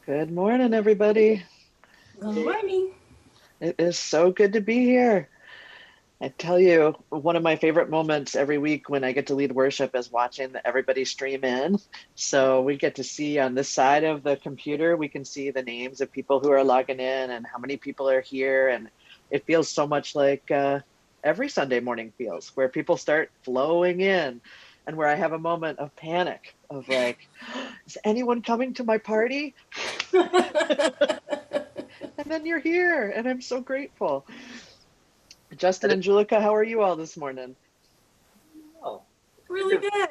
Good morning, everybody. Good Hey, morning. It is so good to be here. I tell you, one of my favorite moments every week when I get to lead worship is watching everybody stream in. So we get to see on this side of the computer, we can see the names of people who are logging in and how many people are here. And it feels so much like every Sunday morning feels, where people start flowing in and where I have a moment of panic of like, is anyone coming to my party? And then you're here, and I'm so grateful. I Justin just and Julica, how are you all this morning? oh, Really good.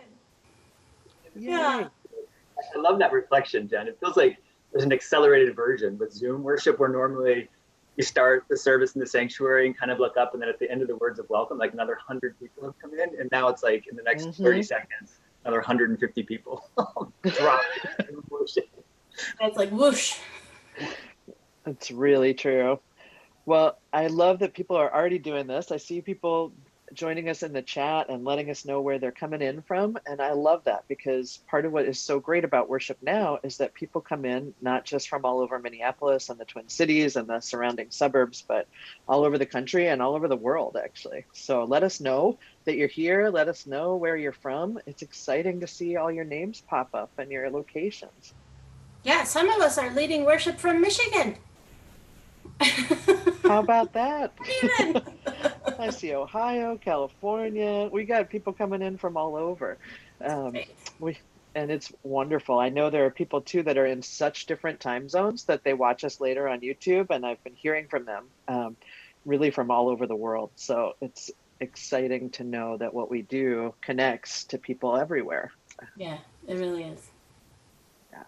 Yeah. Yay. I love that reflection, Jen. It feels like there's an accelerated version with Zoom worship where normally you start the service in the sanctuary and kind of look up, and then at the end of the words of welcome, like another 100 people have come in, and now it's like in the next 30 Hmm. seconds, another 150 people drop in worship. It's like whoosh. It's really true. Well, I love that people are already doing this. I see people joining us in the chat and letting us know where they're coming in from. And I love that because part of what is so great about worship now is that people come in not just from all over Minneapolis and the Twin Cities and the surrounding suburbs, but all over the country and all over the world, actually. So let us know that you're here. Let us know where you're from. It's exciting to see all your names pop up and your locations. Yeah, some of us are leading worship from Michigan. How about that? Even. I see Ohio, California. We got people coming in from all over. Um, Great. we and it's wonderful. I know there are people too that are in such different time zones that they watch us later on YouTube, and I've been hearing from them, really from all over the world. So it's exciting to know that what we do connects to people everywhere. Yeah, it really is. Yeah.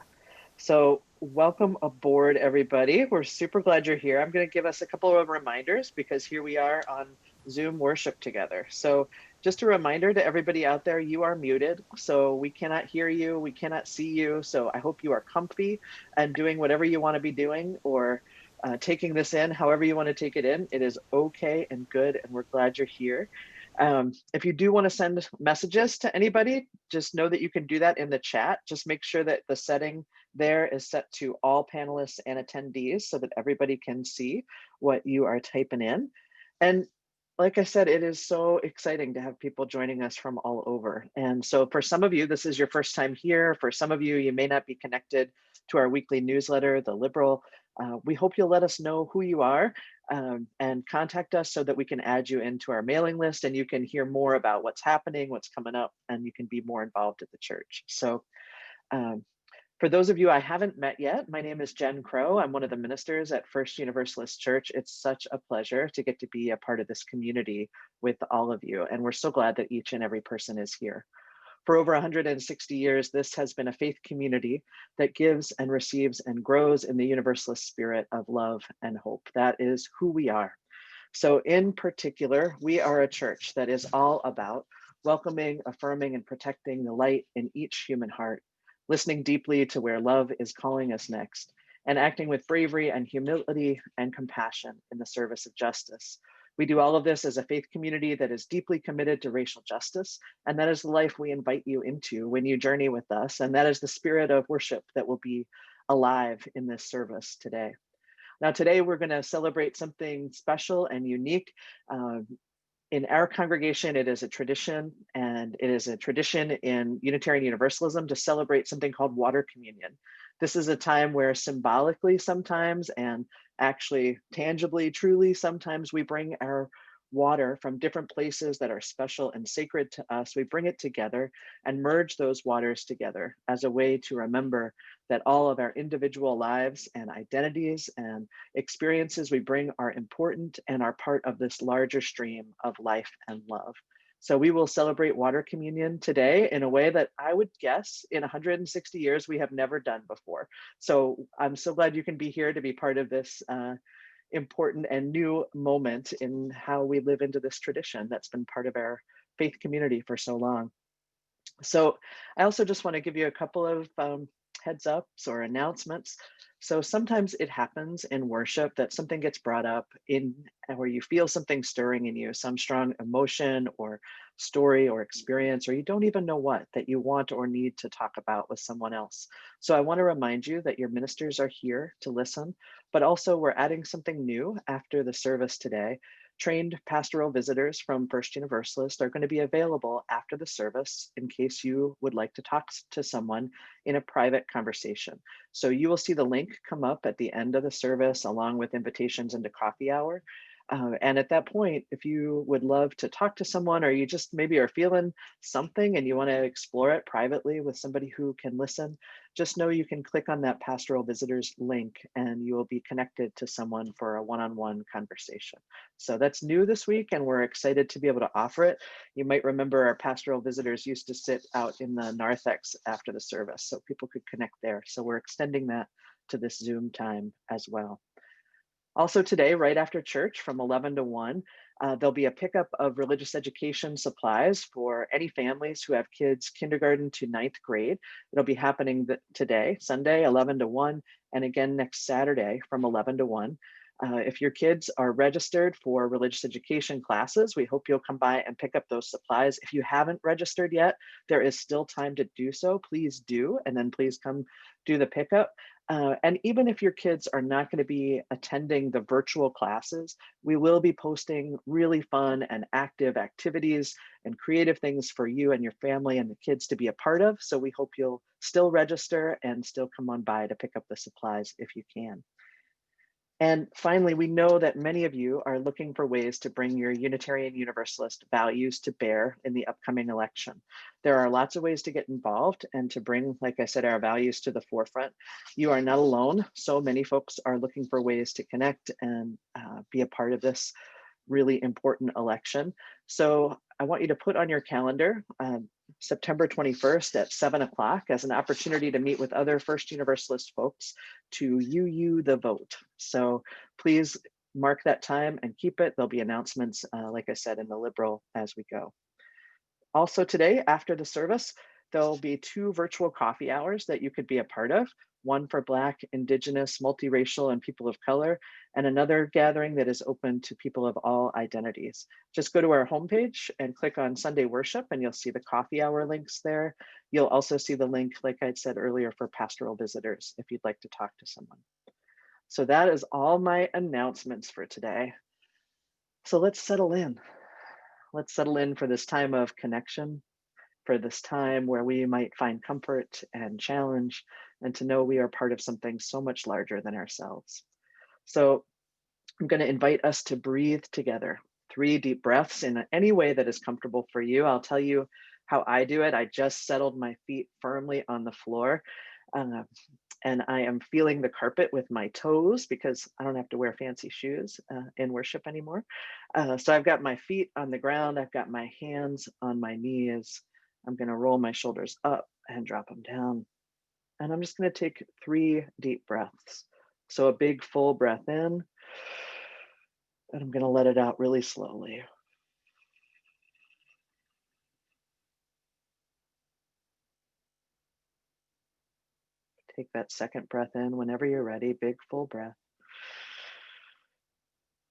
So, welcome aboard, everybody. We're super glad you're here. I'm going to give us a couple of reminders because here we are on Zoom worship together. So, just a reminder to everybody out there, you are muted. So, we cannot hear you, we cannot see you. So, I hope you are comfy and doing whatever you want to be doing or taking this in, however you want to take it in. It is okay and good, and we're glad you're here. If you do want to send messages to anybody, just know that you can do that in the chat. Just make sure that the setting there is set to all panelists and attendees so that everybody can see what you are typing in. And like I said, it is so exciting to have people joining us from all over. And so for some of you, this is your first time here. For some of you, you may not be connected to our weekly newsletter, The Liberal. We hope you'll let us know who you are and contact us so that we can add you into our mailing list and you can hear more about what's happening, what's coming up, and you can be more involved at the church. So um, for those of you I haven't met yet, my name is Jen Crow. I'm one of the ministers at First Universalist Church. It's such a pleasure to get to be a part of this community with all of you. And we're so glad that each and every person is here. For over 160 years, this has been a faith community that gives and receives and grows in the universalist spirit of love and hope. That is who we are. So, in particular, we are a church that is all about welcoming, affirming, and protecting the light in each human heart, listening deeply to where love is calling us next, and acting with bravery and humility and compassion in the service of justice. We do all of this as a faith community that is deeply committed to racial justice, and that is the life we invite you into when you journey with us, and that is the spirit of worship that will be alive in this service today. Now, today we're going to celebrate something special and unique. Um, in our congregation, it is a tradition, and it is a tradition in Unitarian Universalism to celebrate something called water communion. This is a time where symbolically sometimes and actually tangibly, truly, sometimes we bring our water from different places that are special and sacred to us. We bring it together and merge those waters together as a way to remember that all of our individual lives and identities and experiences we bring are important and are part of this larger stream of life and love. So we will celebrate water communion today in a way that I would guess in 160 years we have never done before. So I'm so glad you can be here to be part of this important and new moment in how we live into this tradition that's been part of our faith community for so long. So I also just want to give you a couple of heads ups or announcements. So sometimes it happens in worship that something gets brought up in where you feel something stirring in you, some strong emotion or story or experience, or you don't even know what that you want or need to talk about with someone else. So I want to remind you that your ministers are here to listen, but also we're adding something new after the service today. Trained pastoral visitors from First Universalist are going to be available after the service in case you would like to talk to someone in a private conversation. So you will see the link come up at the end of the service along with invitations into coffee hour. And at that point, if you would love to talk to someone or you just maybe are feeling something and you want to explore it privately with somebody who can listen, just know you can click on that pastoral visitors link and you will be connected to someone for a one-on-one conversation. So that's new this week and we're excited to be able to offer it. You might remember our pastoral visitors used to sit out in the narthex after the service so people could connect there. So we're extending that to this Zoom time as well. Also today, right after church from 11 to 1, there'll be a pickup of religious education supplies for any families who have kids kindergarten to ninth grade. It'll be happening today, Sunday, 11 to 1, and again next Saturday from 11 to 1. If your kids are registered for religious education classes, we hope you'll come by and pick up those supplies. If you haven't registered yet, there is still time to do so. Please do, and then please come do the pickup. And even if your kids are not going to be attending the virtual classes, we will be posting really fun and active activities and creative things for you and your family and the kids to be a part of. So we hope you'll still register and still come on by to pick up the supplies if you can. And finally, we know that many of you are looking for ways to bring your Unitarian Universalist values to bear in the upcoming election. There are lots of ways to get involved and to bring, like I said, our values to the forefront. You are not alone. So many folks are looking for ways to connect and be a part of this really important election. So I want you to put on your calendar September 21st at 7 o'clock as an opportunity to meet with other First Universalist folks to UU the vote. So please mark that time and keep it. There'll be announcements, like I said, in the Liberal as we go. Also today, after the service, there'll be 2 virtual coffee hours that you could be a part of, one for Black, Indigenous, multiracial, and people of color, and another gathering that is open to people of all identities. Just go to our homepage and click on Sunday Worship, and you'll see the coffee hour links there. You'll also see the link, like I said earlier, for pastoral visitors if you'd like to talk to someone. So that is all my announcements for today. So let's settle in. Let's settle in for this time of connection, for this time where we might find comfort and challenge, and to know we are part of something so much larger than ourselves. So I'm going to invite us to breathe together. 3 deep breaths in any way that is comfortable for you. I'll tell you how I do it. I just settled my feet firmly on the floor. And I am feeling the carpet with my toes because I don't have to wear fancy shoes in worship anymore. So I've got my feet on the ground. I've got my hands on my knees. I'm going to roll my shoulders up and drop them down. And I'm just going to take 3 deep breaths. So a big full breath in, and I'm going to let it out really slowly. Take that second breath in whenever you're ready, big full breath.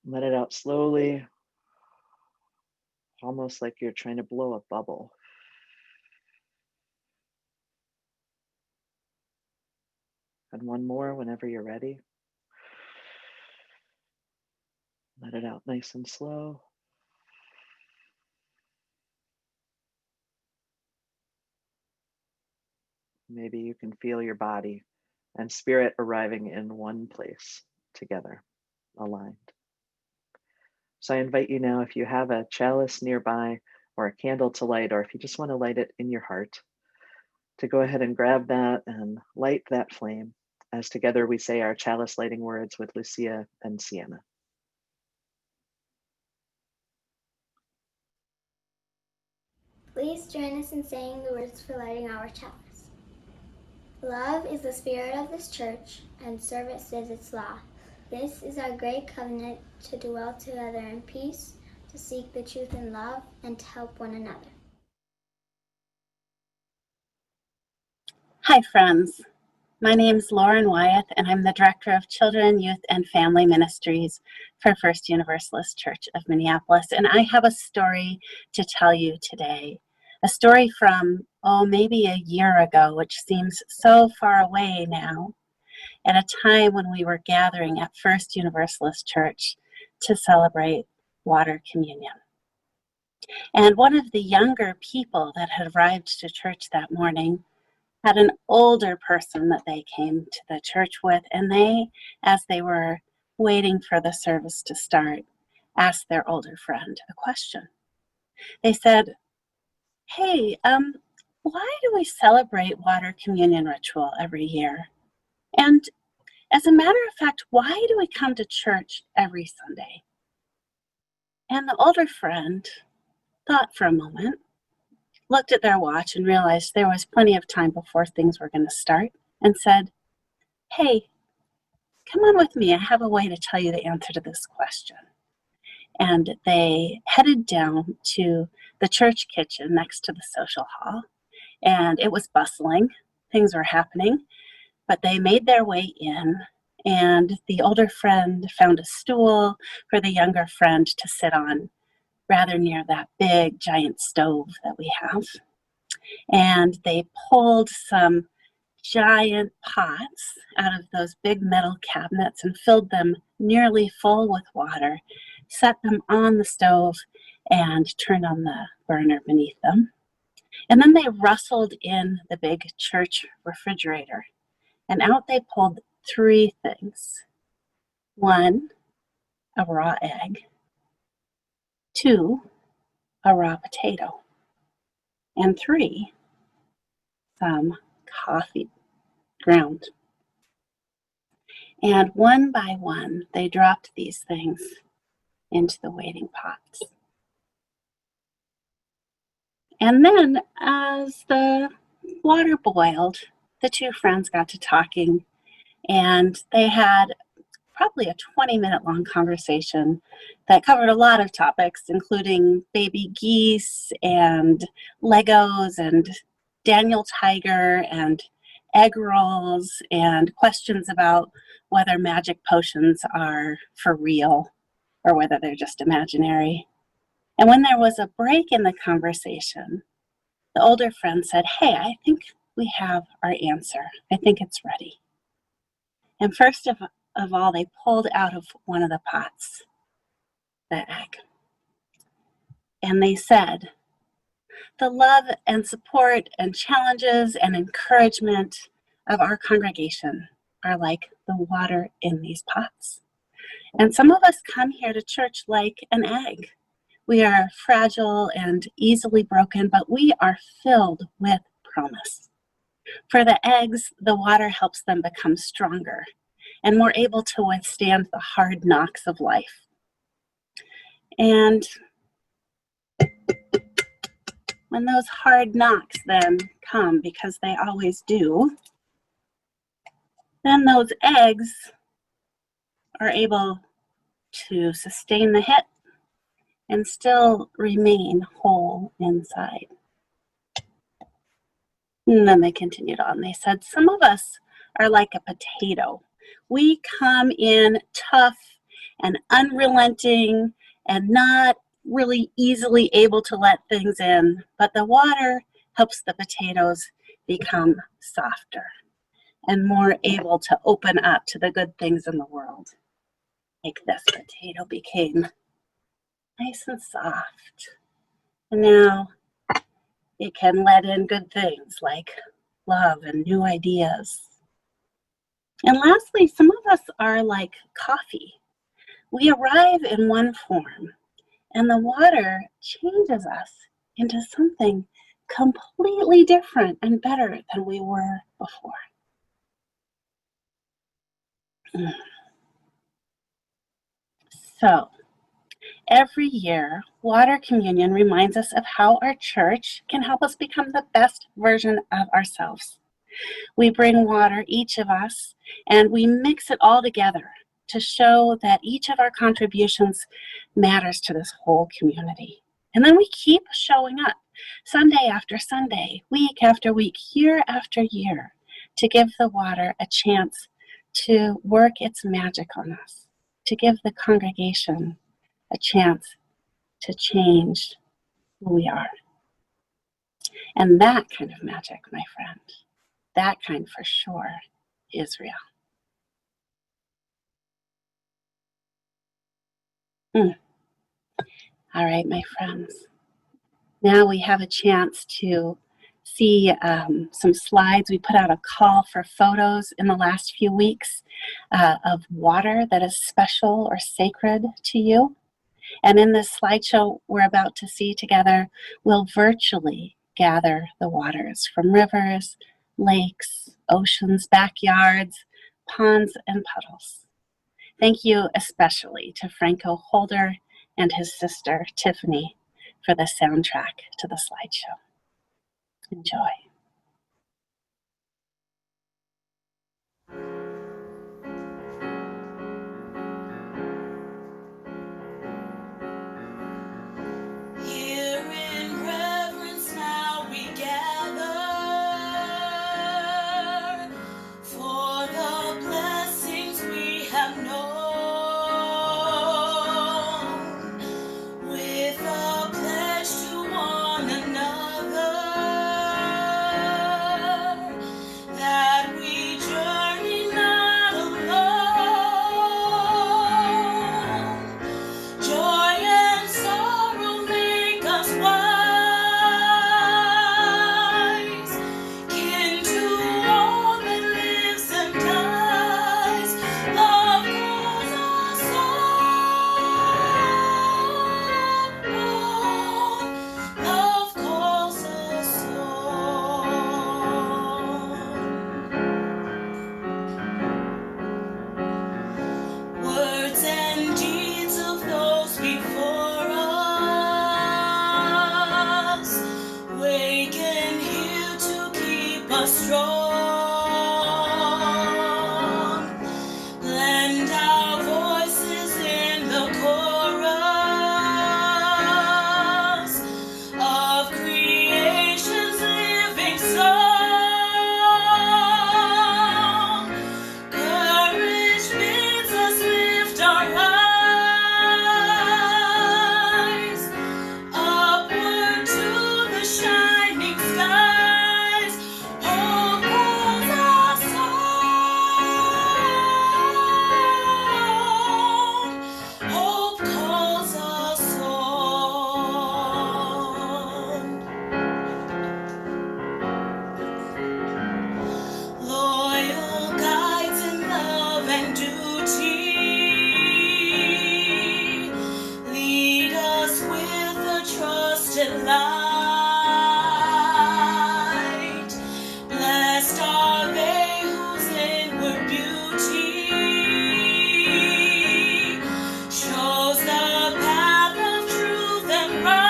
Let it out slowly, almost like you're trying to blow a bubble. And one more whenever you're ready. Let it out nice and slow. Maybe you can feel your body and spirit arriving in one place together, aligned. So I invite you now, if you have a chalice nearby or a candle to light, or if you just want to light it in your heart, to go ahead and grab that and light that flame as together we say our chalice lighting words with Lucia and Sienna. Please join us in saying the words for lighting our chalice. Love is the spirit of this church, and service is its law. This is our great covenant to dwell together in peace, to seek the truth in love, and to help one another. Hi, friends. My name's Lauren Wyeth, and I'm the Director of Children, Youth, and Family Ministries for First Universalist Church of Minneapolis. And I have a story to tell you today. A story from, maybe a year ago, which seems so far away now, at a time when we were gathering at First Universalist Church to celebrate water communion. And one of the younger people that had arrived to church that morning had an older person that they came to the church with, and they, as they were waiting for the service to start, asked their older friend a question. They said, "Hey, why do we celebrate water communion ritual every year? And as a matter of fact, why do we come to church every Sunday?" And the older friend thought for a moment, looked at their watch and realized there was plenty of time before things were going to start, and said, "Hey, come on with me. I have a way to tell you the answer to this question." And they headed down to the church kitchen next to the social hall, and it was bustling. Things were happening, but they made their way in, and the older friend found a stool for the younger friend to sit on, rather near that big giant stove that we have. And they pulled some giant pots out of those big metal cabinets and filled them nearly full with water, set them on the stove, and turned on the burner beneath them. And then they rustled in the big church refrigerator, and out they pulled 3 things. 1, a raw egg. 2, a raw potato. And 3, some coffee ground. And one by one, they dropped these things into the waiting pots. And then, as the water boiled, the 2 friends got to talking, and they had probably a 20-minute long conversation that covered a lot of topics, including baby geese and Legos and Daniel Tiger and egg rolls and questions about whether magic potions are for real or whether they're just imaginary. And when there was a break in the conversation, the older friend said, "Hey, I think we have our answer. I think it's ready." And first of all, they pulled out of one of the pots the egg. And they said, "The love and support and challenges and encouragement of our congregation are like the water in these pots. And some of us come here to church like an egg. We are fragile and easily broken, but we are filled with promise. For the eggs, the water helps them become stronger and more able to withstand the hard knocks of life. And when those hard knocks then come, because they always do, then those eggs are able to sustain the hit and still remain whole inside." And then they continued on. They said, "Some of us are like a potato. We come in tough and unrelenting and not really easily able to let things in, but the water helps the potatoes become softer and more able to open up to the good things in the world. Like this potato became nice and soft. And now it can let in good things like love and new ideas." And lastly, some of us are like coffee. We arrive in one form, and the water changes us into something completely different and better than we were before. So, every year, water communion reminds us of how our church can help us become the best version of ourselves. We bring water, each of us, and we mix it all together to show that each of our contributions matters to this whole community. And then we keep showing up Sunday after Sunday, week after week, year after year, to give the water a chance to work its magic on us, to give the congregation a chance to change who we are. And that kind of magic, my friend, that kind for sure is real. All right, my friends. Now we have a chance to see some slides. We put out a call for photos in the last few weeks of water that is special or sacred to you. And in this slideshow we're about to see together, we'll virtually gather the waters from rivers, lakes, oceans, backyards, ponds, and puddles. Thank you especially to Franco Holder and his sister Tiffany for the soundtrack to the slideshow. Enjoy. Here in reverence now we gather for the blessings we have known, with a pledge to one another that we journey not alone. Joy and sorrow make us wise, kin to all that lives and dies. Love calls us on. Love calls us on. Words and deeds of those before us waken here to keep us strong. Lend our voices in the chorus of creation's living song. Courage bids us lift our eyes upward to the shining skies. Hope calls us on. Hope calls us on. Loyal guides in love and duty, lead us with a trusted light. Blessed are they whose inward beauty shows the path of truth and right.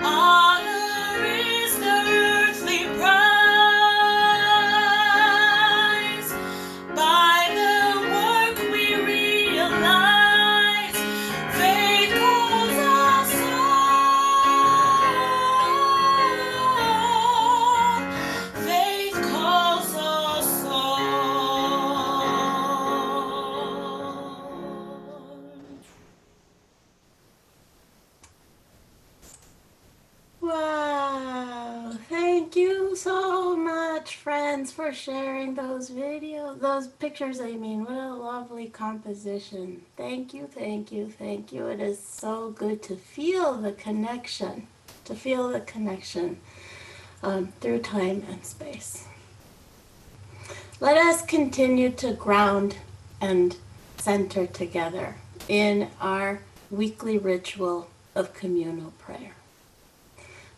Honor is the earthly prize. By their work we realize faith calls us on. Faith calls us on. Wow, thank you so much, friends, for sharing those those pictures, I mean. What a lovely composition. Thank you, thank you, thank you. It is so good to feel the connection, through time and space. Let us continue to ground and center together in our weekly ritual of communal prayer.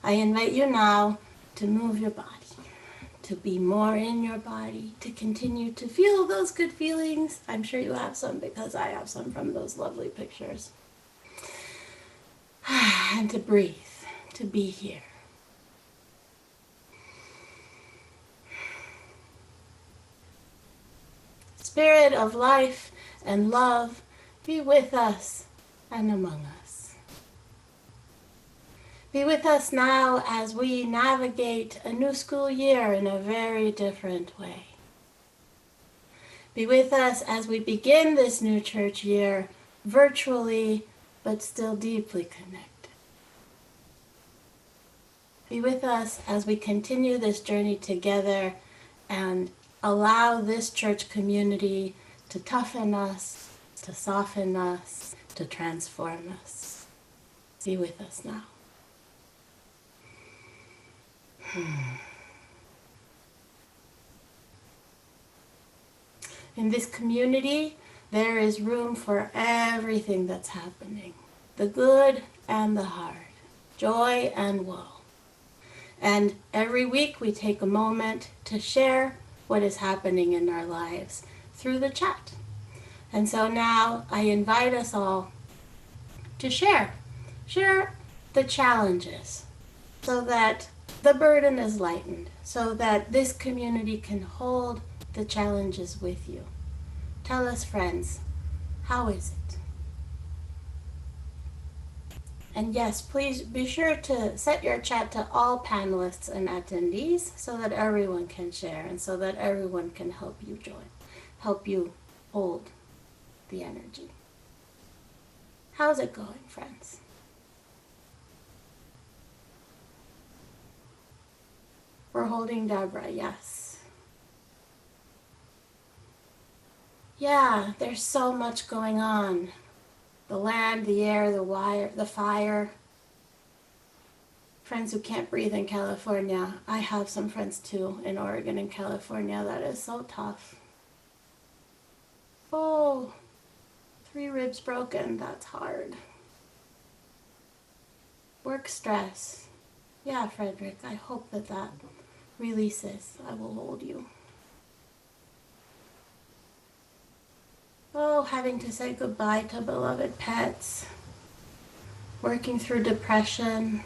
I invite you now to move your body, to be more in your body, to continue to feel those good feelings. I'm sure you have some because I have some from those lovely pictures. And to breathe, to be here. Spirit of life and love, be with us and among us. Be with us now as we navigate a new school year in a very different way. Be with us as we begin this new church year virtually, but still deeply connected. Be with us as we continue this journey together and allow this church community to toughen us, to soften us, to transform us. Be with us now. In this community, there is room for everything that's happening, the good and the hard, joy and woe. And every week we take a moment to share what is happening in our lives through the chat. And so now I invite us all to share the challenges so that the burden is lightened, so that this community can hold the challenges with you. Tell us, friends, how is it? And yes, please be sure to set your chat to all panelists and attendees so that everyone can share and so that everyone can help you help you hold the energy. How's it going, friends? We're holding Deborah, yes. Yeah, there's so much going on. The land, the air, the fire. Friends who can't breathe in California. I have some friends too in Oregon and California. That is so tough. Oh, 3 ribs broken. That's hard. Work stress. Yeah, Frederick, I hope that releases. I will hold you. Oh, having to say goodbye to beloved pets. Working through depression,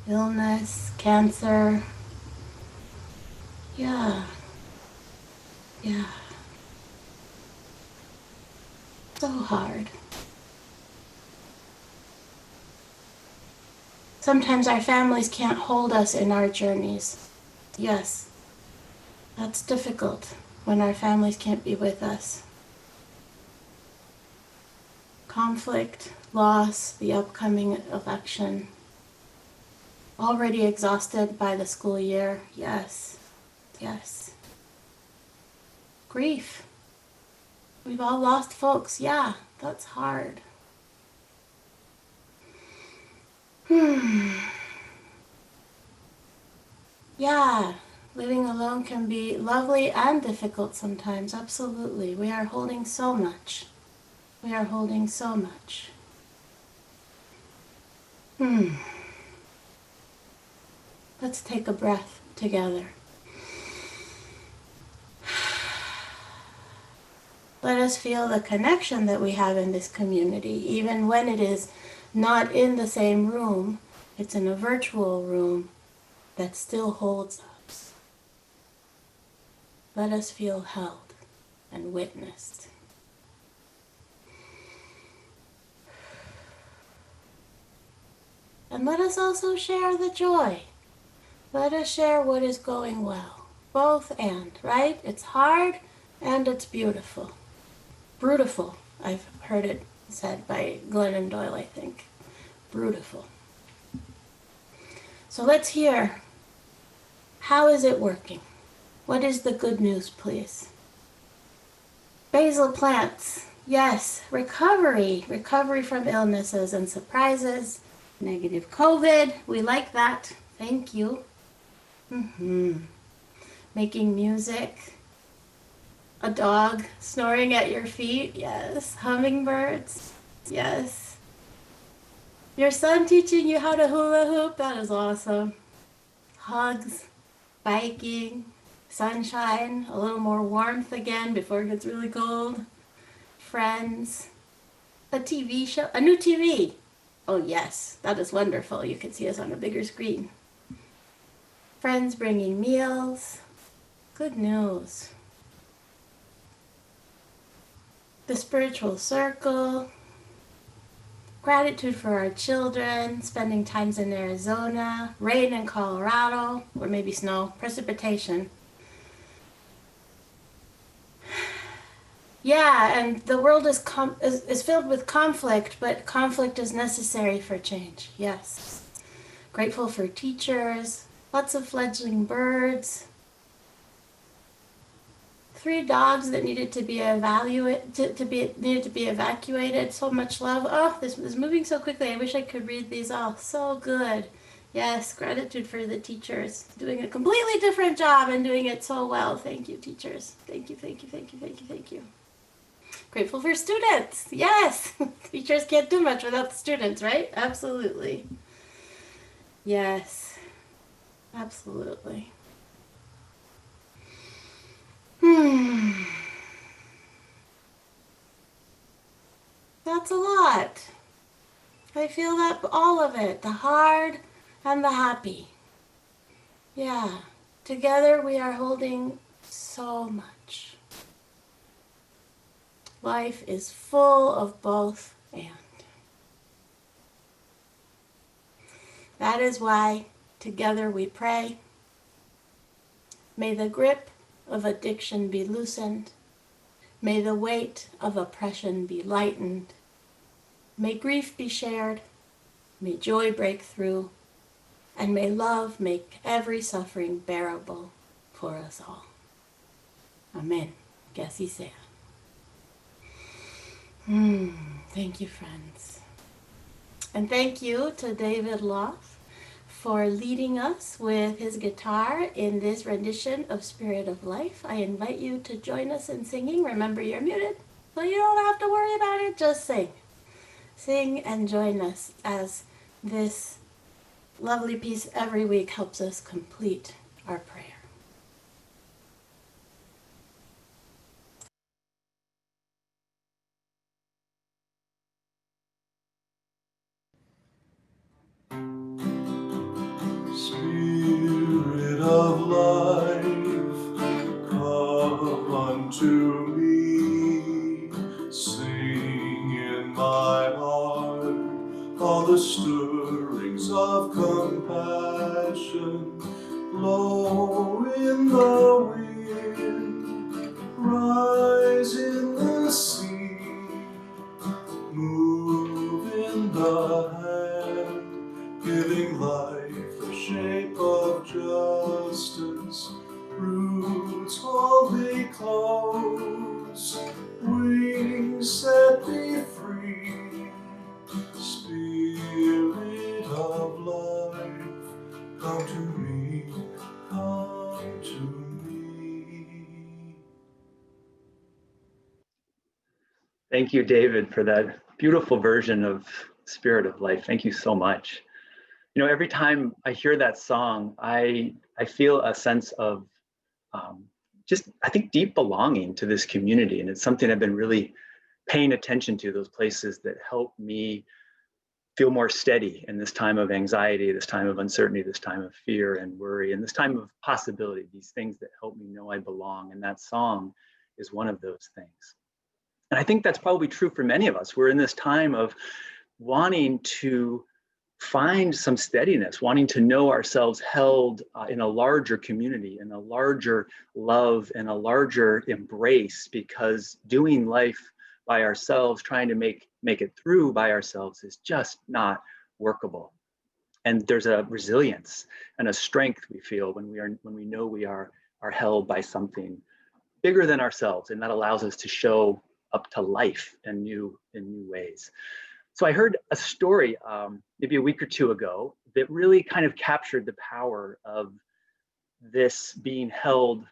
illness, cancer. Yeah. So hard. Sometimes our families can't hold us in our journeys. Yes, that's difficult when our families can't be with us. Conflict, loss, the upcoming election. Already exhausted by the school year. Yes. Grief. We've all lost folks. Yeah, that's hard. Yeah, living alone can be lovely and difficult sometimes. Absolutely. We are holding so much. Let's take a breath together. Let us feel the connection that we have in this community, even when it is not in the same room. It's in a virtual room that still holds us. Let us feel held and witnessed. And let us also share the joy. Let us share what is going well. Both and, right? It's hard and it's beautiful. Brutiful, I've heard it said by Glennon Doyle, I think. Brutiful. So let's hear, how is it working? What is the good news, please? Basil plants, yes. Recovery from illnesses and surprises. Negative COVID, we like that. Thank you. Making music. A dog snoring at your feet, yes. Hummingbirds, yes. Your son teaching you how to hula hoop, that is awesome. Hugs, biking, sunshine, a little more warmth again before it gets really cold. Friends, a TV show, a new TV. Oh yes, that is wonderful. You can see us on a bigger screen. Friends bringing meals. Good news. The spiritual circle. gratitude for our children, spending times in Arizona, rain in Colorado, or maybe snow, precipitation. Yeah, and the world is filled with conflict, but conflict is necessary for change. Yes. Grateful for teachers, lots of fledgling birds, 3 dogs that needed to be evacuated. So much love. Oh, this is moving so quickly. I wish I could read these all. So good. Yes, gratitude for the teachers doing a completely different job and doing it so well. Thank you, teachers. Thank you, thank you, thank you, thank you, thank you. Grateful for students. Yes, teachers can't do much without the students, right? Absolutely. Yes, absolutely. That's a lot. I feel that all of it, the hard and the happy. Yeah, together we are holding so much. Life is full of both and. That is why together we pray. May the grip of addiction be loosened. May the weight of oppression be lightened. May grief be shared. May joy break through. And may love make every suffering bearable for us all. Amen. Que así sea. Thank you, friends. And thank you to David Loff for leading us with his guitar in this rendition of Spirit of Life. I invite you to join us in singing. Remember, you're muted, so you don't have to worry about it. Just sing. Sing and join us as this lovely piece every week helps us complete our prayer. Spirit of life, come unto me. Sing in my heart all the stirrings of compassion. Blow in the wind, rise in the sea, move in the hand, giving life the shape of justice. Roots hold me close, wings set me free. Spirit of life, come to me, come to me. Thank you, David, for that beautiful version of Spirit of Life. Thank you so much. You know, every time I hear that song, I feel a sense of just, I think, deep belonging to this community. And it's something I've been really paying attention to, those places that help me feel more steady in this time of anxiety, this time of uncertainty, this time of fear and worry, and this time of possibility, these things that help me know I belong. And that song is one of those things. And I think that's probably true for many of us. We're in this time of wanting to find some steadiness, wanting to know ourselves held in a larger community, in a larger love, and a larger embrace, because doing life by ourselves, trying to make it through by ourselves, is just not workable. And there's a resilience and a strength we feel when we know we are held by something bigger than ourselves, and that allows us to show up to life in new ways. So I heard a story maybe a week or two ago that really kind of captured the power of this being held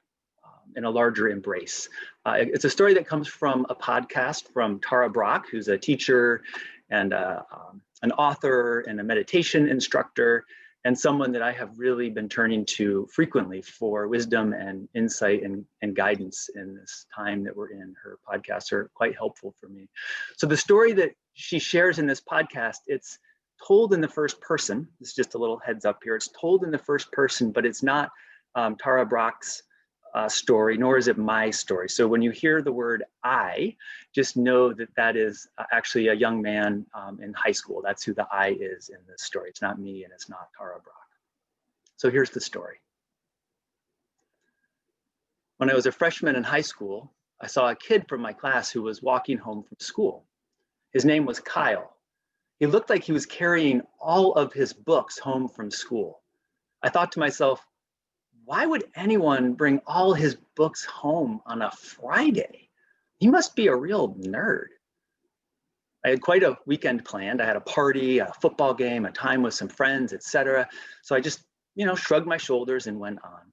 in a larger embrace. It's a story that comes from a podcast from Tara Brach, who's a teacher and an author and a meditation instructor, and someone that I have really been turning to frequently for wisdom and insight and guidance in this time that we're in. Her podcasts are quite helpful for me. So the story that she shares in this podcast, it's told in the first person. It's just a little heads up here. It's told in the first person, but it's not Tara Brach's story, nor is it my story. So when you hear the word I, just know that that is actually a young man in high school. That's who the I is in this story. It's not me and it's not Tara Brock. So here's the story. When I was a freshman in high school, I saw a kid from my class who was walking home from school. His name was Kyle. He looked like he was carrying all of his books home from school. I thought to myself, why would anyone bring all his books home on a Friday? He must be a real nerd. I had quite a weekend planned. I had a party, a football game, a time with some friends, etc. So I just, shrugged my shoulders and went on.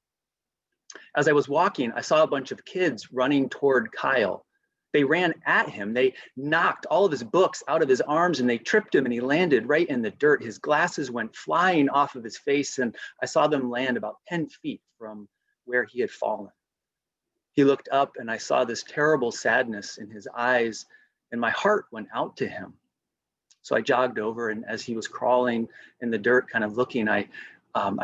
As I was walking, I saw a bunch of kids running toward Kyle. They ran at him. They knocked all of his books out of his arms and they tripped him and he landed right in the dirt. His glasses went flying off of his face and I saw them land about 10 feet from where he had fallen. He looked up and I saw this terrible sadness in his eyes and my heart went out to him. So I jogged over and as he was crawling in the dirt, kind of looking, I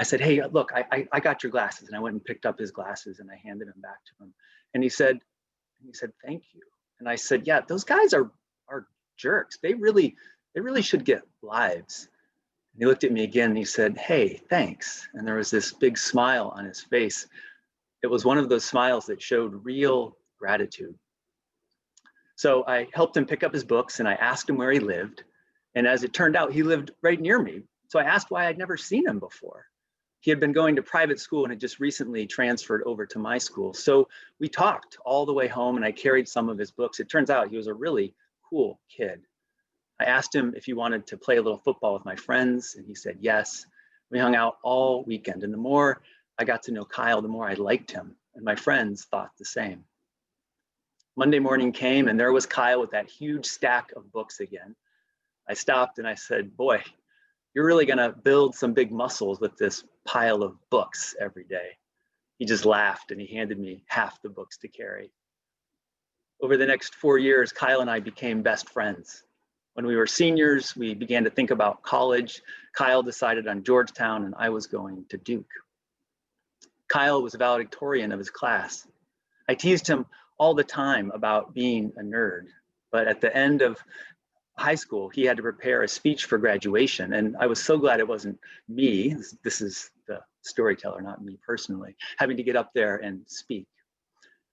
said, hey, look, I got your glasses. And I went and picked up his glasses and I handed them back to him. And he said, thank you. And I said, yeah, those guys are jerks. They really should get lives. And he looked at me again and he said, hey, thanks. And there was this big smile on his face. It was one of those smiles that showed real gratitude. So I helped him pick up his books and I asked him where he lived. And as it turned out, he lived right near me. So I asked why I'd never seen him before. He had been going to private school and had just recently transferred over to my school. So we talked all the way home and I carried some of his books. It turns out he was a really cool kid. I asked him if he wanted to play a little football with my friends and he said yes. We hung out all weekend and the more I got to know Kyle, the more I liked him and my friends thought the same. Monday morning came and there was Kyle with that huge stack of books again. I stopped and I said, boy, you're really gonna build some big muscles with this pile of books every day. He just laughed and he handed me half the books to carry. Over the next 4 years, Kyle and I became best friends. When we were seniors, we began to think about college. Kyle decided on Georgetown and I was going to Duke. Kyle was a valedictorian of his class. I teased him all the time about being a nerd, but at the end of high school, he had to prepare a speech for graduation. And I was so glad it wasn't me, this is the storyteller, not me personally, having to get up there and speak.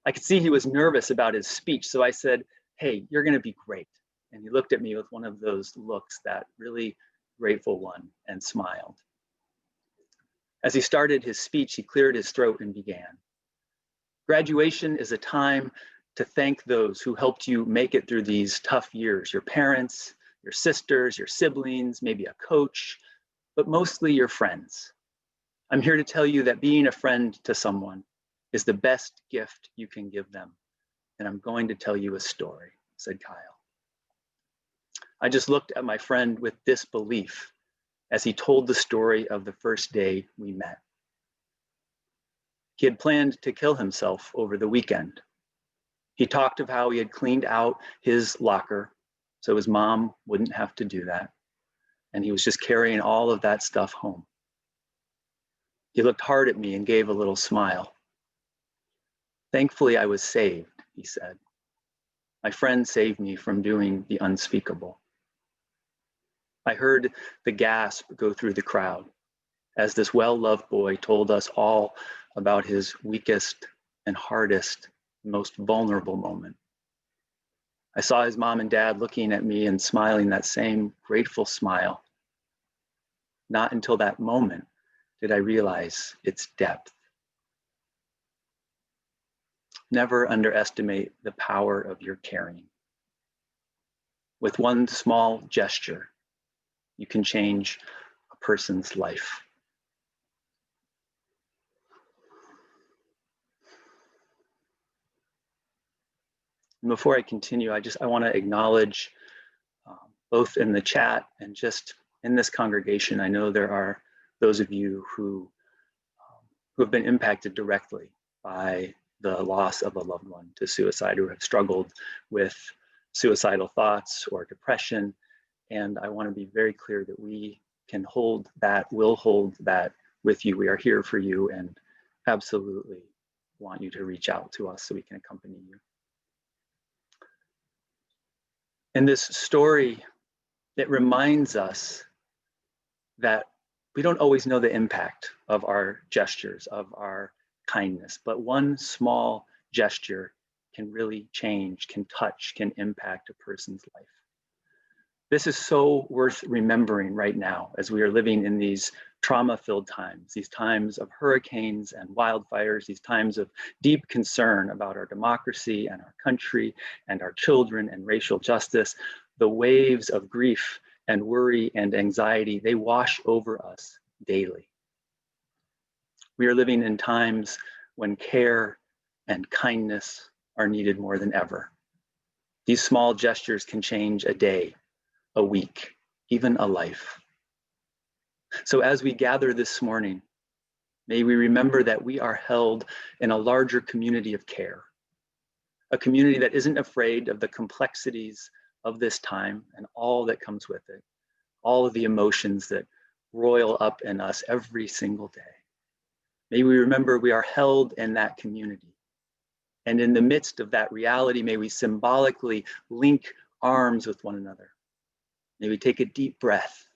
I could see he was nervous about his speech. So I said, hey, you're gonna be great. And he looked at me with one of those looks, that really grateful one, and smiled. As he started his speech, he cleared his throat and began. Graduation is a time to thank those who helped you make it through these tough years, your parents, your sisters, your siblings, maybe a coach, but mostly your friends. I'm here to tell you that being a friend to someone is the best gift you can give them. And I'm going to tell you a story, said Kyle. I just looked at my friend with disbelief as he told the story of the first day we met. He had planned to kill himself over the weekend. He talked of how he had cleaned out his locker so his mom wouldn't have to do that. And he was just carrying all of that stuff home. He looked hard at me and gave a little smile. Thankfully, I was saved, he said. My friend saved me from doing the unspeakable. I heard the gasp go through the crowd as this well-loved boy told us all about his weakest and hardest, most vulnerable moment. I saw his mom and dad looking at me and smiling that same grateful smile. Not until that moment did I realize its depth. Never underestimate the power of your caring. With one small gesture, you can change a person's life. And before I continue, I want to acknowledge both in the chat and just in this congregation, I know there are those of you who have been impacted directly by the loss of a loved one to suicide, or have struggled with suicidal thoughts or depression. And I want to be very clear that we can hold that, will hold that with you. We are here for you and absolutely want you to reach out to us so we can accompany you. In this story, it reminds us that we don't always know the impact of our gestures, of our kindness, but one small gesture can really change, can touch, can impact a person's life. This is so worth remembering right now as we are living in these trauma-filled times, these times of hurricanes and wildfires, these times of deep concern about our democracy and our country and our children and racial justice. The waves of grief and worry and anxiety, they wash over us daily. We are living in times when care and kindness are needed more than ever. These small gestures can change a day, a week, even a life. So as we gather this morning, may we remember that we are held in a larger community of care, a community that isn't afraid of the complexities of this time and all that comes with it, all of the emotions that roil up in us every single day. May we remember we are held in that community. And in the midst of that reality, may we symbolically link arms with one another. May we take a deep breath,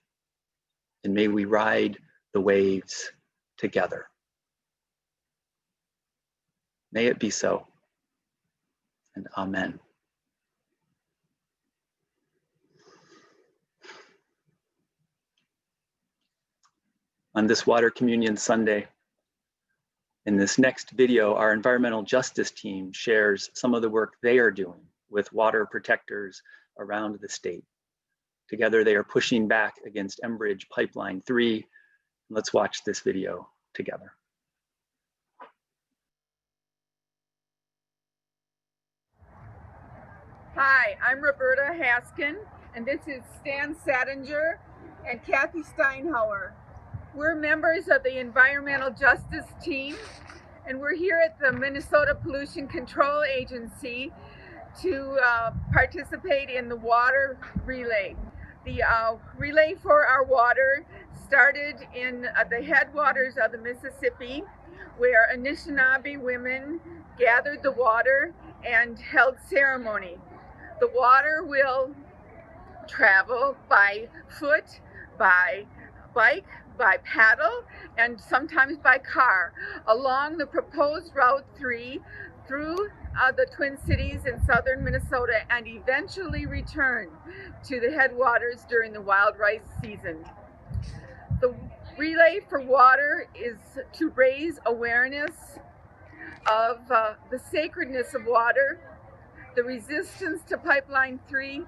and may we ride the waves together. May it be so, and amen. On this Water Communion Sunday, in this next video, our environmental justice team shares some of the work they are doing with water protectors around the state. Together, they are pushing back against Enbridge Pipeline 3. Let's watch this video together. Hi, I'm Roberta Haskin, and this is Stan Sadinger and Kathy Steinhauer. We're members of the Environmental Justice Team, and we're here at the Minnesota Pollution Control Agency to participate in the water relay. The relay for our water started in the headwaters of the Mississippi, where Anishinaabe women gathered the water and held ceremony. The water will travel by foot, by bike, by paddle, and sometimes by car along the proposed Route 3 through the Twin Cities in southern Minnesota and eventually return to the headwaters during the wild rice season. The relay for water is to raise awareness of the sacredness of water, the resistance to Pipeline 3,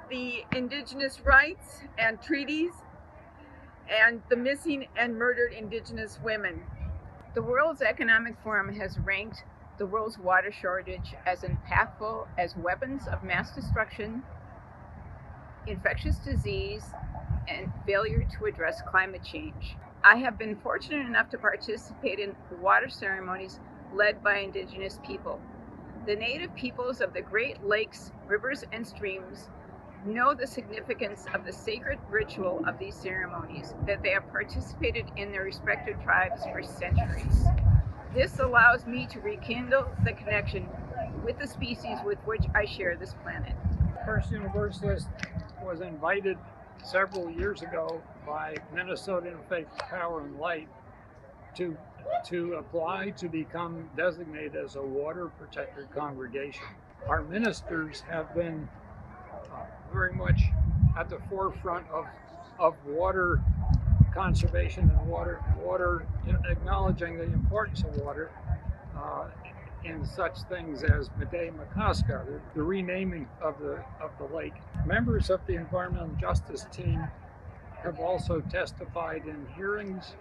the indigenous rights and treaties, and the missing and murdered indigenous women. The World Economic Forum has ranked the world's water shortage as impactful as weapons of mass destruction, infectious disease, and failure to address climate change. I have been fortunate enough to participate in water ceremonies led by indigenous people. The native peoples of the Great Lakes, rivers, and streams know the significance of the sacred ritual of these ceremonies, that they have participated in their respective tribes for centuries. This allows me to rekindle the connection with the species with which I share this planet. First Universalist was invited several years ago by Minnesota Interfaith Power and Light to apply to become designated as a water protected congregation. Our ministers have been very much at the forefront of water conservation and water acknowledging the importance of water in such things as B'nai Makaska, the renaming of the lake. Members of the Environmental Justice Team have also testified in hearings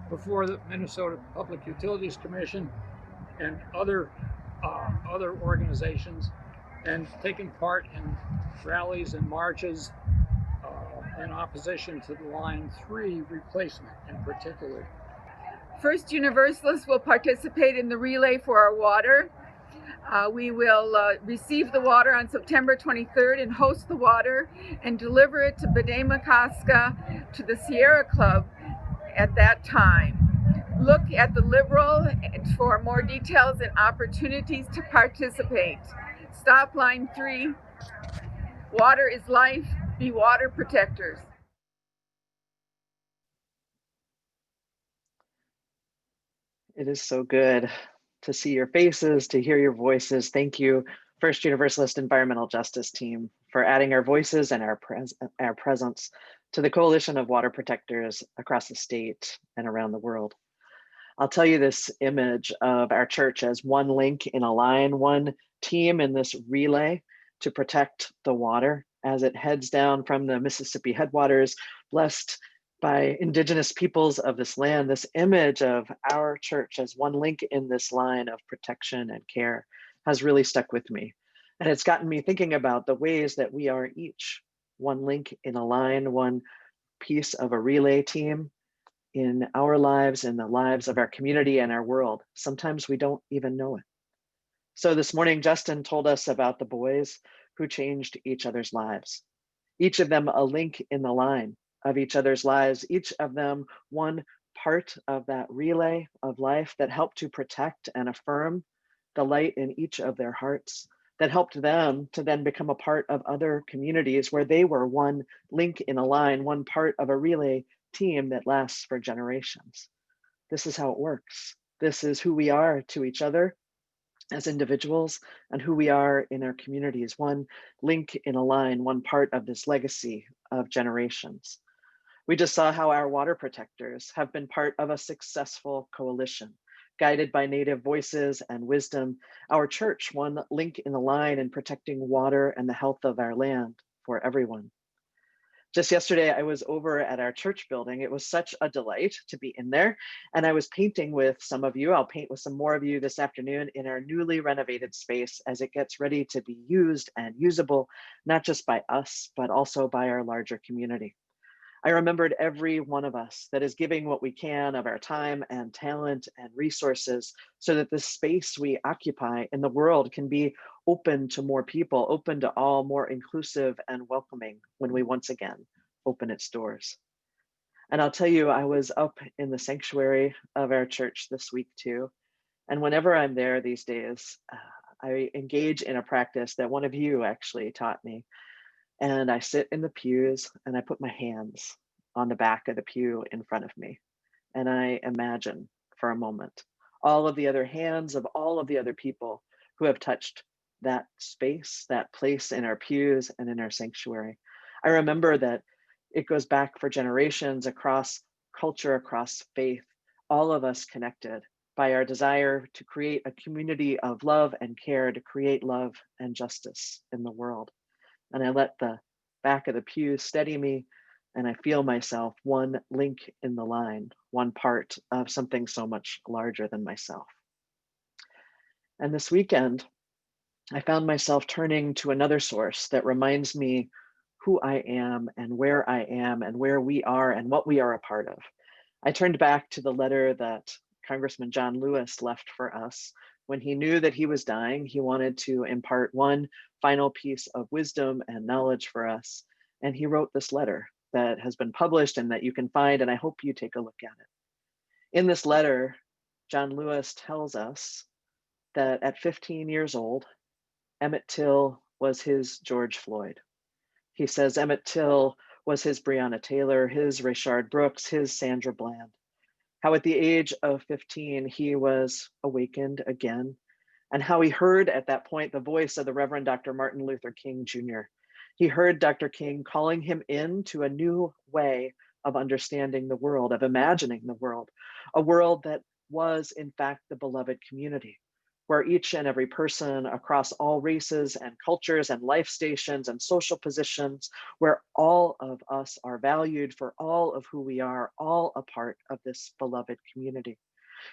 before the Minnesota Public Utilities Commission and other organizations, and taken part in rallies and marches in opposition to the Line 3 replacement in particular. First Universalists will participate in the relay for our water. We will receive the water on September 23rd and host the water and deliver it to B'nai Makaska, to the Sierra Club at that time. Look at the liberal for more details and opportunities to participate. Stop line 3. Water is life. Be water protectors. It is so good to see your faces, to hear your voices. Thank you, First Universalist Environmental Justice Team, for adding our voices and our presence to the coalition of water protectors across the state and around the world. I'll tell you this image of our church as one link in a line, one team in this relay to protect the water as it heads down from the Mississippi headwaters, blessed by indigenous peoples of this land. This image of our church as one link in this line of protection and care has really stuck with me. And it's gotten me thinking about the ways that we are each one link in a line, one piece of a relay team in our lives, in the lives of our community and our world. Sometimes we don't even know it. So this morning, Justin told us about the boys who changed each other's lives. Each of them a link in the line of each other's lives, each of them one part of that relay of life that helped to protect and affirm the light in each of their hearts, that helped them to then become a part of other communities where they were one link in a line, one part of a relay team that lasts for generations. This is how it works. This is who we are to each other as individuals and who we are in our communities, one link in a line, one part of this legacy of generations. We just saw how our water protectors have been part of a successful coalition, guided by Native voices and wisdom. Our church, one link in the line in protecting water and the health of our land for everyone. Just yesterday, I was over at our church building. It was such a delight to be in there. And I was painting with some of you. I'll paint with some more of you this afternoon in our newly renovated space as it gets ready to be used and usable, not just by us, but also by our larger community. I remembered every one of us that is giving what we can of our time and talent and resources so that the space we occupy in the world can be open to more people, open to all, more inclusive and welcoming when we once again open its doors. And I'll tell you, I was up in the sanctuary of our church this week too. And whenever I'm there these days, I engage in a practice that one of you actually taught me. And I sit in the pews and I put my hands on the back of the pew in front of me. And I imagine for a moment all of the other hands of all of the other people who have touched that space, that place in our pews and in our sanctuary. I remember that it goes back for generations across culture, across faith, all of us connected by our desire to create a community of love and care, to create love and justice in the world. And I let the back of the pew steady me, and I feel myself one link in the line, one part of something so much larger than myself. And this weekend, I found myself turning to another source that reminds me who I am and where we are and what we are a part of. I turned back to the letter that Congressman John Lewis left for us. When he knew that he was dying, he wanted to impart one final piece of wisdom and knowledge for us. And he wrote this letter that has been published and that you can find, and I hope you take a look at it. In this letter, John Lewis tells us that at 15 years old, Emmett Till was his George Floyd. He says Emmett Till was his Breonna Taylor, his Rayshard Brooks, his Sandra Bland. How at the age of 15, he was awakened again, and how he heard at that point the voice of the Reverend Dr. Martin Luther King Jr. He heard Dr. King calling him into a new way of understanding the world, of imagining the world, a world that was in fact the beloved community, where each and every person across all races and cultures and life stations and social positions, where all of us are valued for all of who we are, all a part of this beloved community.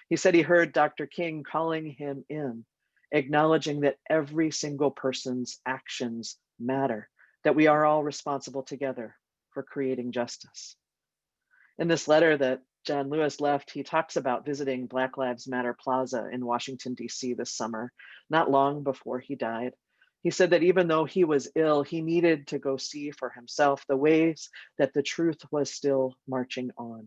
He said he heard Dr. King calling him in, acknowledging that every single person's actions matter, that we are all responsible together for creating justice. In this letter that John Lewis left, he talks about visiting Black Lives Matter Plaza in Washington, D.C. this summer, not long before he died. He said that even though he was ill, he needed to go see for himself the ways that the truth was still marching on.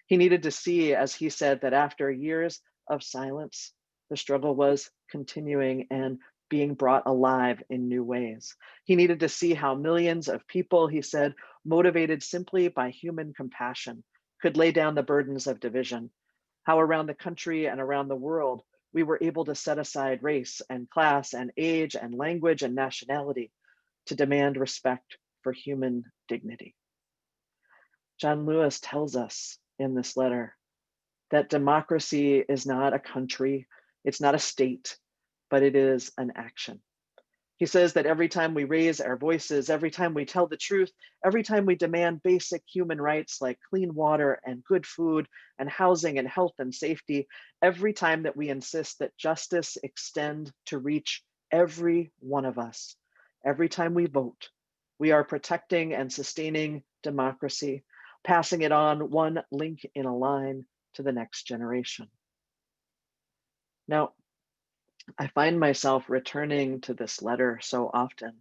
He needed to see, as he said, that after years of silence, the struggle was continuing and being brought alive in new ways. He needed to see how millions of people, he said, motivated simply by human compassion, could lay down the burdens of division. How around the country and around the world, we were able to set aside race and class and age and language and nationality to demand respect for human dignity. John Lewis tells us in this letter that democracy is not a country, it's not a state, but it is an action. He says that every time we raise our voices, every time we tell the truth, every time we demand basic human rights like clean water and good food and housing and health and safety, every time that we insist that justice extend to reach every one of us, every time we vote, we are protecting and sustaining democracy, passing it on one link in a line to the next generation. Now, I find myself returning to this letter so often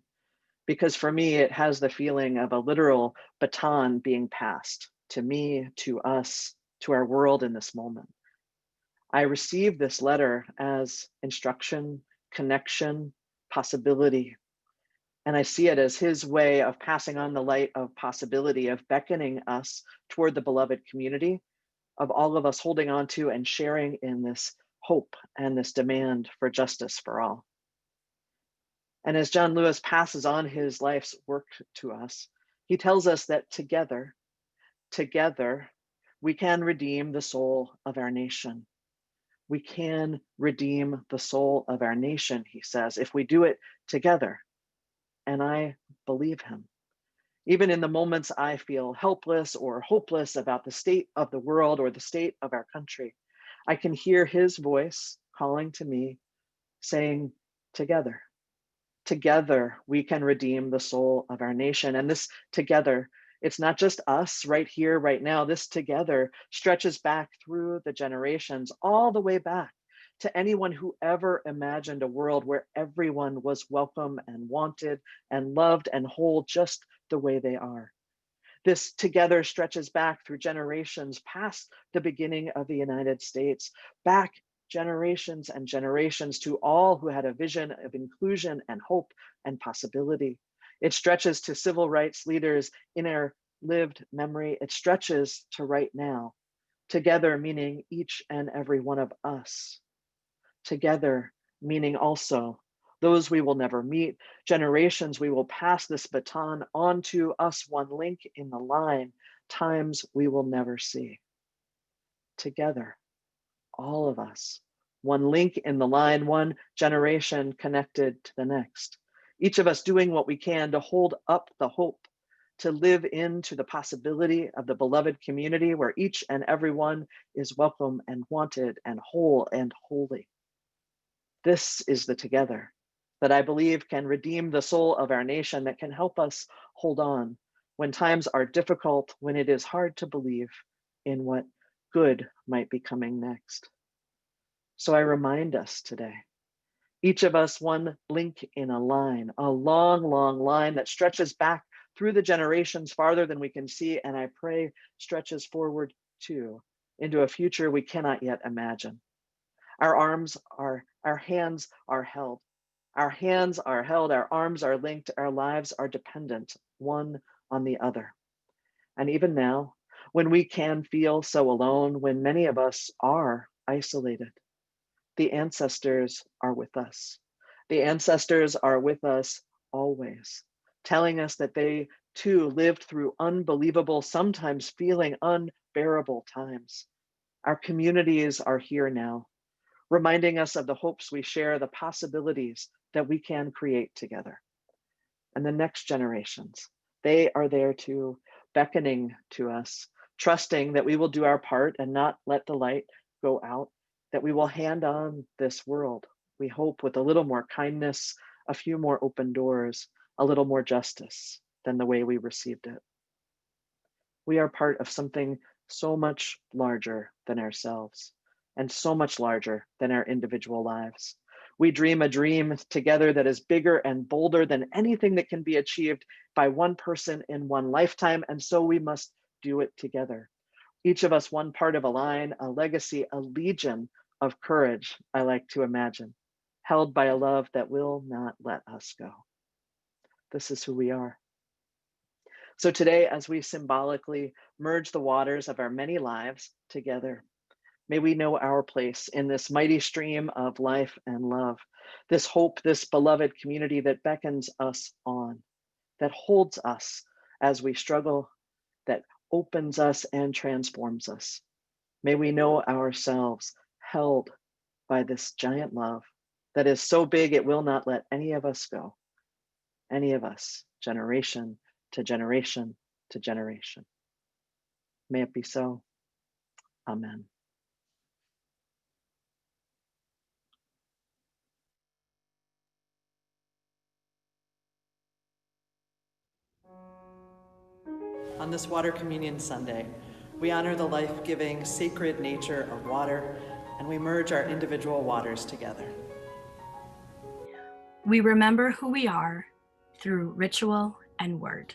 because for me, it has the feeling of a literal baton being passed to me, to us, to our world in this moment. I receive this letter as instruction, connection, possibility, and I see it as his way of passing on the light of possibility, of beckoning us toward the beloved community, of all of us holding on to and sharing in this hope and this demand for justice for all. And as John Lewis passes on his life's work to us, he tells us that together, we can redeem the soul of our nation. We can redeem the soul of our nation, he says, if we do it together. And I believe him. Even in the moments I feel helpless or hopeless about the state of the world or the state of our country, I can hear his voice calling to me, saying, together we can redeem the soul of our nation. And this together, it's not just us right here, right now. This together stretches back through the generations, all the way back to anyone who ever imagined a world where everyone was welcome and wanted and loved and whole just the way they are. This together stretches back through generations past the beginning of the United States, back generations and generations to all who had a vision of inclusion and hope and possibility. It stretches to civil rights leaders in our lived memory. It stretches to right now, together meaning each and every one of us. Together meaning also those we will never meet, generations we will pass this baton on to, us one link in the line, times we will never see. Together, all of us, one link in the line, one generation connected to the next. Each of us doing what we can to hold up the hope, to live into the possibility of the beloved community where each and every one is welcome and wanted and whole and holy. This is the together that I believe can redeem the soul of our nation, that can help us hold on when times are difficult, when it is hard to believe in what good might be coming next. So I remind us today, each of us one link in a line, a long, long line that stretches back through the generations farther than we can see, and I pray stretches forward too into a future we cannot yet imagine. Our hands are held. Our hands are held, our arms are linked, our lives are dependent one on the other. And even now, when we can feel so alone, when many of us are isolated, the ancestors are with us. The ancestors are with us always, telling us that they too lived through unbelievable, sometimes feeling unbearable times. Our communities are here now, reminding us of the hopes we share, the possibilities that we can create together. And the next generations, they are there too, beckoning to us, trusting that we will do our part and not let the light go out, that we will hand on this world, we hope, with a little more kindness, a few more open doors, a little more justice than the way we received it. We are part of something so much larger than ourselves and so much larger than our individual lives. We dream a dream together that is bigger and bolder than anything that can be achieved by one person in one lifetime, and so we must do it together. Each of us one part of a line, a legacy, a legion of courage, I like to imagine, held by a love that will not let us go. This is who we are. So today, as we symbolically merge the waters of our many lives together, may we know our place in this mighty stream of life and love, this hope, this beloved community that beckons us on, that holds us as we struggle, that opens us and transforms us. May we know ourselves held by this giant love that is so big it will not let any of us go, any of us, generation to generation to generation. May it be so. Amen. On this Water Communion Sunday, we honor the life-giving, sacred nature of water, and we merge our individual waters together. We remember who we are through ritual and word.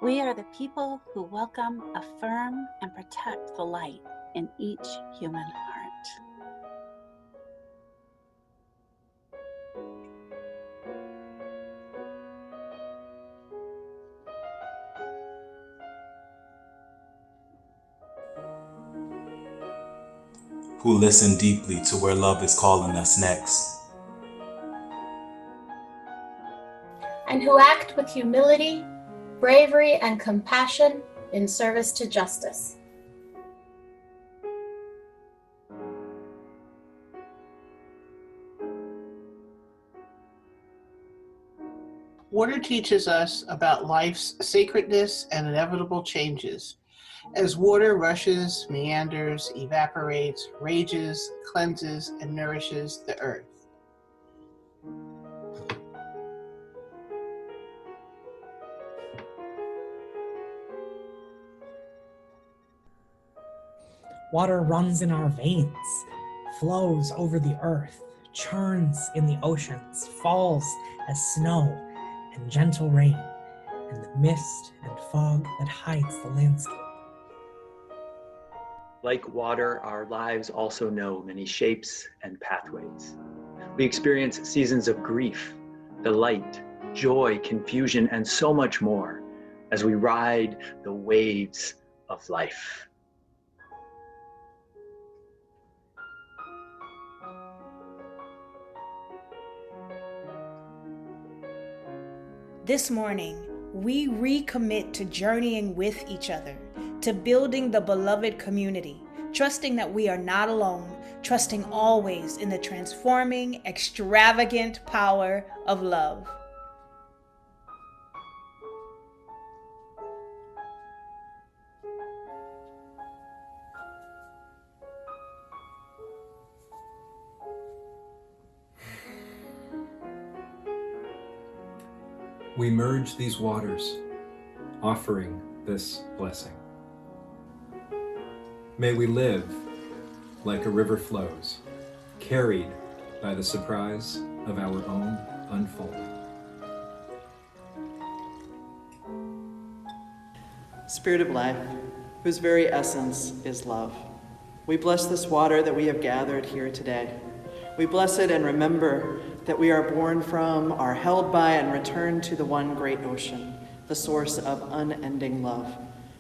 We are the people who welcome, affirm, and protect the light in each human heart. Who listen deeply to where love is calling us next. And who act with humility, bravery, and compassion in service to justice. Water teaches us about life's sacredness and inevitable changes. As water rushes, meanders, evaporates, rages, cleanses, and nourishes the earth. Water runs in our veins, flows over the earth, churns in the oceans, falls as snow and gentle rain, and the mist and fog that hides the landscape. Like water, our lives also know many shapes and pathways. We experience seasons of grief, delight, joy, confusion, and so much more as we ride the waves of life. This morning, we recommit to journeying with each other, to building the beloved community, trusting that we are not alone, trusting always in the transforming, extravagant power of love. We merge these waters, offering this blessing. May we live like a river flows, carried by the surprise of our own unfolding. Spirit of life, whose very essence is love, we bless this water that we have gathered here today. We bless it and remember that we are born from, are held by, and return to the one great ocean, the source of unending love.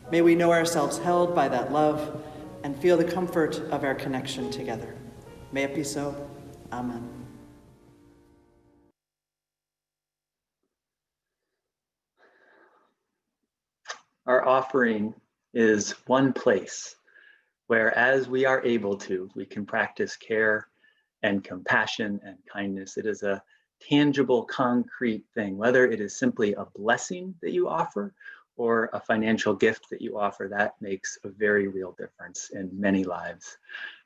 May we know ourselves held by that love and feel the comfort of our connection together. May it be so. Amen. Our offering is one place where, as we are able to, we can practice care and compassion and kindness. It is a tangible, concrete thing, whether it is simply a blessing that you offer or a financial gift that you offer. That makes a very real difference in many lives.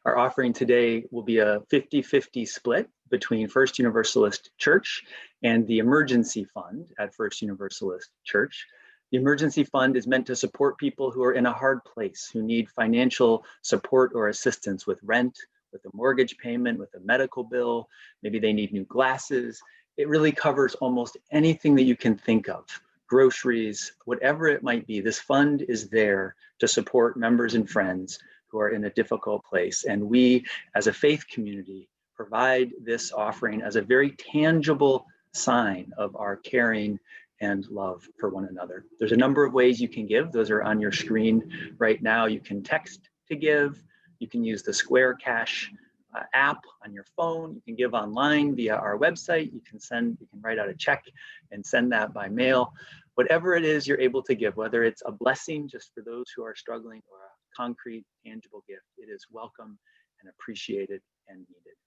Our offering today will be a 50-50 split between First Universalist Church and the Emergency Fund at First Universalist Church. The Emergency Fund is meant to support people who are in a hard place, who need financial support or assistance with rent with a mortgage payment, with a medical bill. Maybe they need new glasses. It really covers almost anything that you can think of, groceries, whatever it might be. This fund is there to support members and friends who are in a difficult place. And we, as a faith community, provide this offering as a very tangible sign of our caring and love for one another. There's a number of ways you can give. Those are on your screen right now. You can text to give. You can use the Square Cash app on your phone. You can give online via our website. You can write out a check and send that by mail. Whatever it is you're able to give, whether it's a blessing just for those who are struggling or a concrete, tangible gift, it is welcome and appreciated and needed.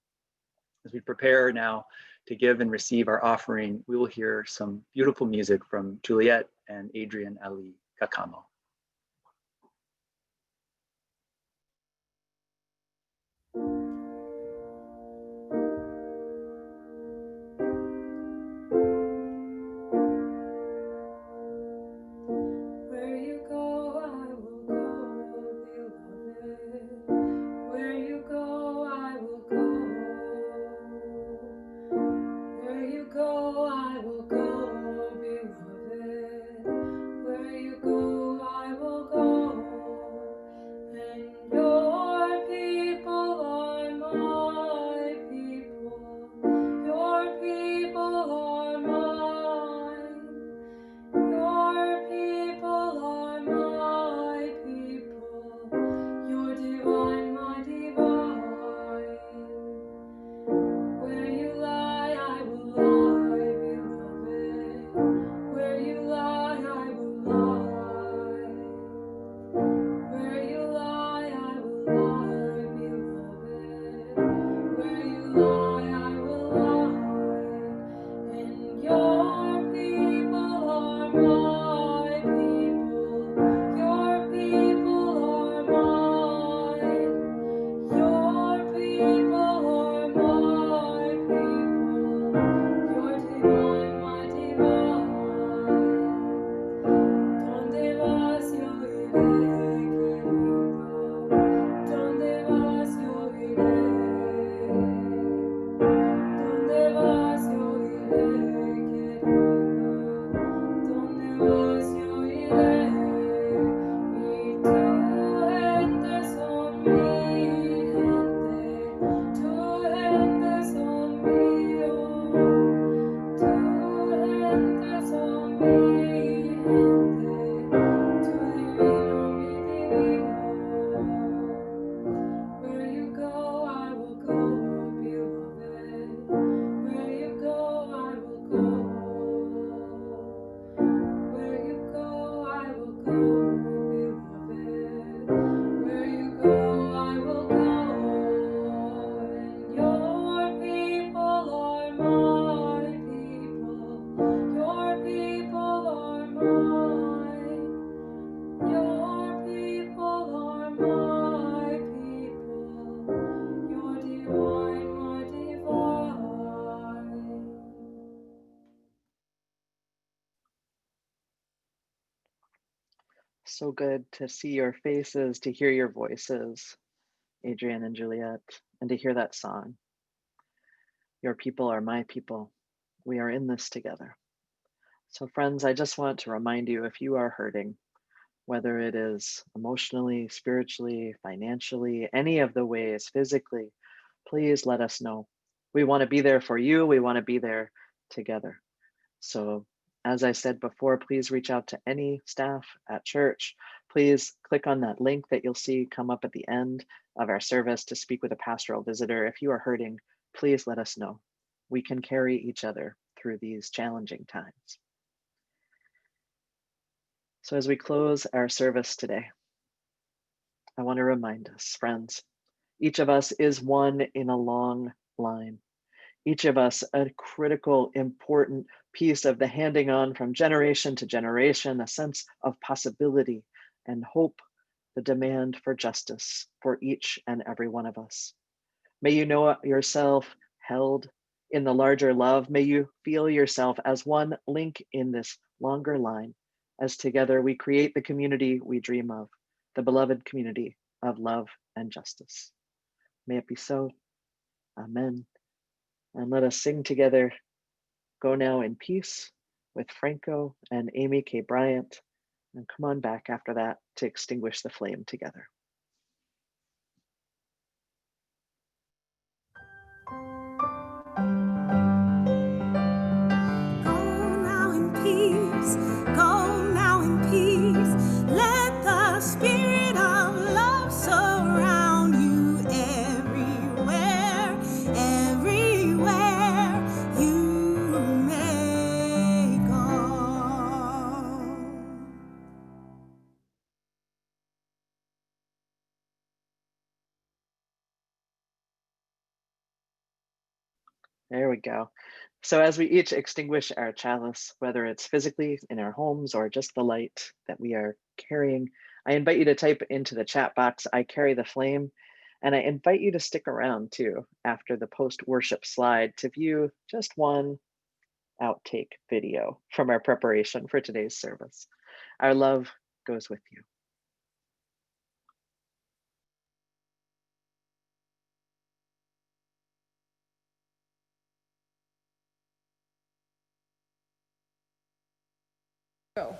As we prepare now to give and receive our offering, we will hear some beautiful music from Juliet and Adrian Ali Kakamo. Where you go, I will go, beloved. Where you go, I will go. Where you go, I will go, beloved. Where you go, I will go. And your people are my people. Your people are mine. Your people are my people, your divine, my divine. Where you lie, I will lie, beloved. Where you lie, I will lie. Where you lie, I will lie, beloved. Where you lie, I will lie. And your people are my people. Your people are mine. Your people are my people. Your divine, my divine. ¿Dónde vas, yo iré, querido? ¿Dónde vas, yo iré? ¿Dónde vas, yo iré, querido? ¿Dónde vas, yo iré? Y tu gente son mi gente, tu gente son mío, tu gente son mi gente, tu divino, mi divino. Where you go, I will go, beloved. Where you go, I will go. Where you go, I will go, beloved. Where you go, I will go. And your people are my people. Your people are mine. Your people are my people. Your divine, my divine. So good to see your faces, to hear your voices, Adrian and Juliet, and to hear that song. Your people are my people. We are in this together. So, friends, I just want to remind you, if you are hurting, whether it is emotionally, spiritually, financially, any of the ways, physically, please let us know. We want to be there for you. We want to be there together. So, as I said before, please reach out to any staff at church. Please click on that link that you'll see come up at the end of our service to speak with a pastoral visitor. If you are hurting, please let us know. We can carry each other through these challenging times. So as we close our service today, I want to remind us, friends, each of us is one in a long line. Each of us a critical, important piece of the handing on from generation to generation, a sense of possibility and hope, the demand for justice for each and every one of us. May you know yourself held in the larger love. May you feel yourself as one link in this longer line, as together we create the community we dream of, the beloved community of love and justice. May it be so. Amen. And let us sing together, Go Now in Peace, with Franco and Amy K. Bryant. And come on back after that to extinguish the flame together. Spirit of love surround you everywhere, everywhere you may go. There we go. So as we each extinguish our chalice, whether it's physically in our homes or just the light that we are carrying, I invite you to type into the chat box, I carry the flame. And I invite you to stick around too after the post-worship slide to view just one outtake video from our preparation for today's service. Our love goes with you. Go.